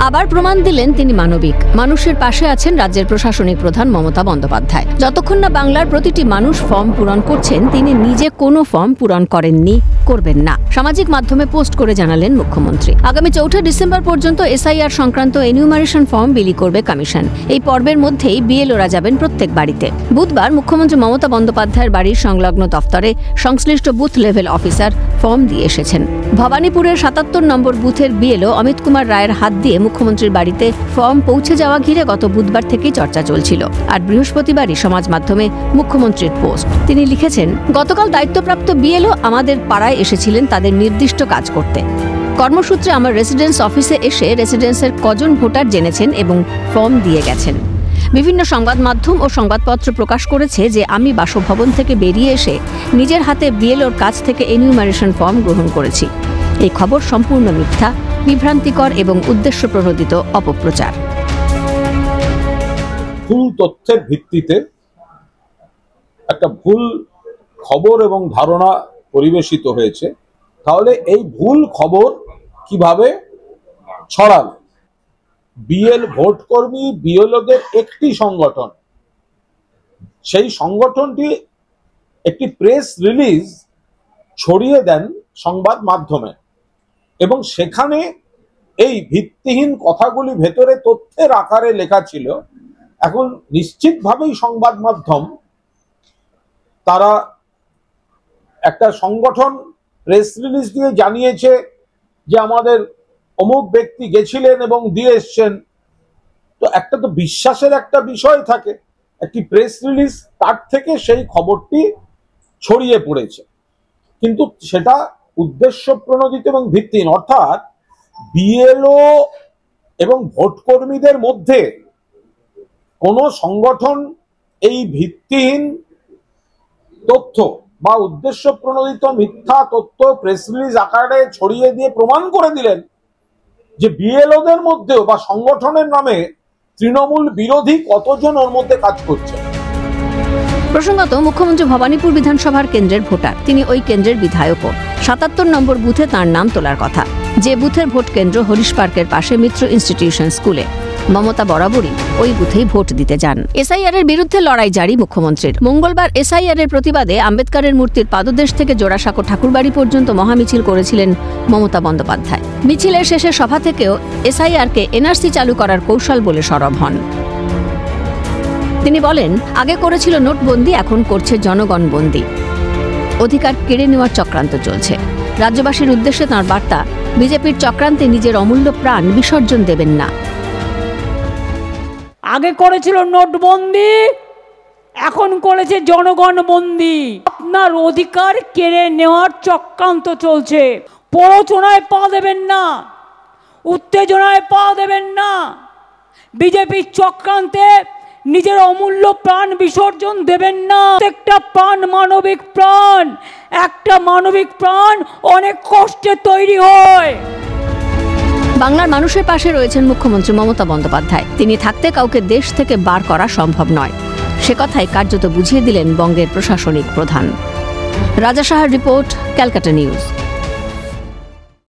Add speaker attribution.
Speaker 1: আবার প্রমাণ দিলেন তিনি মানবিক। মানুষের পাশে আছেন রাজ্যের প্রশাসনিক প্রধান মমতা বন্দ্যোপাধ্যায়। যতক্ষণ না বাংলার প্রতিটি মানুষ ফর্ম পূরণ করছেন, তিনি নিজে কোনো ফর্ম পূরণ করেননি, করবেন না। সামাজিক মাধ্যমে পোস্ট করে জানালেন মুখ্যমন্ত্রী, আগামী ৪ ডিসেম্বর পর্যন্ত এসআইআর সংক্রান্ত এনিউমারেশন ফর্ম বিলি করবে কমিশন। এই পর্বের মধ্যেই বিএলওরা যাবেন প্রত্যেক বাড়িতে। বুধবার মুখ্যমন্ত্রী মমতা বন্দ্যোপাধ্যায়ের বাড়ির সংলগ্ন দফতরে সংশ্লিষ্ট বুথ লেভেল অফিসার ফর্ম দিয়ে এসেছেন। ভবানীপুরের ৭৭ নম্বর বুথের বিএলও অমিত কুমার রায়ের হাত দিয়ে মুখ্যমন্ত্রীর বাড়িতে ফর্ম পৌঁছে যাওয়া ঘিরে গত বুধবার থেকেই চর্চা চলছিল। আর বৃহস্পতিবারই সমাজ মাধ্যমে মুখ্যমন্ত্রীর পোস্ট। তিনি লিখেছেন, গতকাল দায়িত্বপ্রাপ্ত বিএলও আমাদের পাড়ায় এসেছিলেন তাদের নির্দিষ্ট কাজ করতে। কর্মসূত্রে আমার রেসিডেন্স অফিসে এসে রেসিডেন্সের কজন ভোটার জেনেছেন এবং ফর্ম দিয়ে গেছেন। বিভিন্ন সংবাদ মাধ্যম ও সংবাদপত্র প্রকাশ করেছে যে আমি বাসভবন থেকে বেরিয়ে এসে নিজের হাতে বিএলওর কাছ থেকে এনিউমারেশন ফর্ম গ্রহণ করেছি। এই খবর সম্পূর্ণ মিথ্যা, বিভ্রান্তিকর এবং উদ্দেশ্য প্রণোদিত অপপ্রচার।
Speaker 2: ভুল তথ্যের ভিত্তিতে একটা ভুল খবর এবং ধারণা পরিবেশিত হয়েছে। তাহলে এই ভুল খবর কিভাবে ছড়াল? বিএল ভোট কর্মী বিএলওদের একটি সংগঠন, সেই সংগঠনটি একটি প্রেস রিলিজ ছড়িয়ে দেন সংবাদ মাধ্যমে এবং সেখানে এই ভিত্তিহীন কথাগুলি ভেতরে তথ্যের আকারে লেখা ছিল। এখন নিশ্চিতভাবেই সংবাদ মাধ্যম তারা একটা সংগঠন প্রেস রিলিজ দিয়ে জানিয়েছে যে আমাদের অমুক ব্যক্তি গেছিলেন এবং দিয়ে এসছেন। তো একটা তো বিশ্বাসের একটা বিষয় থাকে, একটি প্রেস রিলিজ, তার থেকে সেই খবরটি ছড়িয়ে পড়েছে, কিন্তু সেটা উদ্দেশ্য প্রণোদিত এবং ভিত্তিহীন। অর্থাৎ বিএলও এবং ভোট কর্মীদের মধ্যে কোনো সংগঠন এই ভিত্তিহীন তথ্য বা উদ্দেশ্য প্রণোদিত মিথ্যা তথ্য প্রেস রিলিজ আকারে ছড়িয়ে দিয়ে প্রমাণ করে দিলেন যে বিএলওদের মধ্যেও বা সংগঠনের নামে তৃণমূল বিরোধী কতজন ওর মধ্যে কাজ করছে।
Speaker 1: প্রসঙ্গত, মুখ্যমন্ত্রী ভবানীপুর বিধানসভার কেন্দ্রের ভোটার। তিনি ওই কেন্দ্রের বিধায়কও। ৭৭ নম্বর বুথে তাঁর নাম তোলার কথা, যে বুথের ভোট কেন্দ্র হরিশ পার্কের পাশে মিত্র ইনস্টিটিউশন স্কুলে। মমতা বরাবরই ওই বুথেই ভোট দিতে যান। এসআইআর এর বিরুদ্ধে লড়াই জারি মুখ্যমন্ত্রীর। মঙ্গলবার এসআইআর এর প্রতিবাদে আম্বেদকরের মূর্তির পাদদেশ থেকে জোড়াসাঁকো ঠাকুরবাড়ি পর্যন্ত মহামিছিল করেছিলেন মমতা বন্দ্যোপাধ্যায়। মিছিলের শেষে সভা থেকেও এসআইআরকে এনআরসি চালু করার কৌশল বলে সরব হন। তিনি বলেন, আগে করেছিল নোটবন্দি, এখন করছে জনগণবন্দি। অধিকার কেড়ে নেওয়ার চক্রান্ত চলছে। রাজ্যবাসীর উদ্দেশ্যে তাঁর বার্তা, বিজেপির চক্রান্তে নিজের অমূল্য প্রাণ বিসর্জন দেবেন না।
Speaker 3: আগে করেছিল নোটবন্দি, এখন করেছে জনগণবন্দি। আপনার অধিকার কেড়ে নেওয়ার চক্রান্ত চলছে। প্ররোচনায় পা দেবেন না, উত্তেজনায় পা দেবেন না। বিজেপির চক্রান্তে নিজের অমূল্য প্রাণ বিসর্জন দেবেন না। একটা প্রাণ মানবিক প্রাণ, একটা মানবিক প্রাণ অনেক কষ্টে তৈরি হয়।
Speaker 1: বাংলার মানুষের পাশে রয়েছেন মুখ্যমন্ত্রী মমতা বন্দ্যোপাধ্যায়। তিনি থাকতে কাউকে দেশ থেকে বার করা সম্ভব নয়, সে কথাই কার্যত বুঝিয়ে দিলেন বঙ্গের প্রশাসনিক প্রধান। রাজা সাহার রিপোর্ট, ক্যালকাটা নিউজ।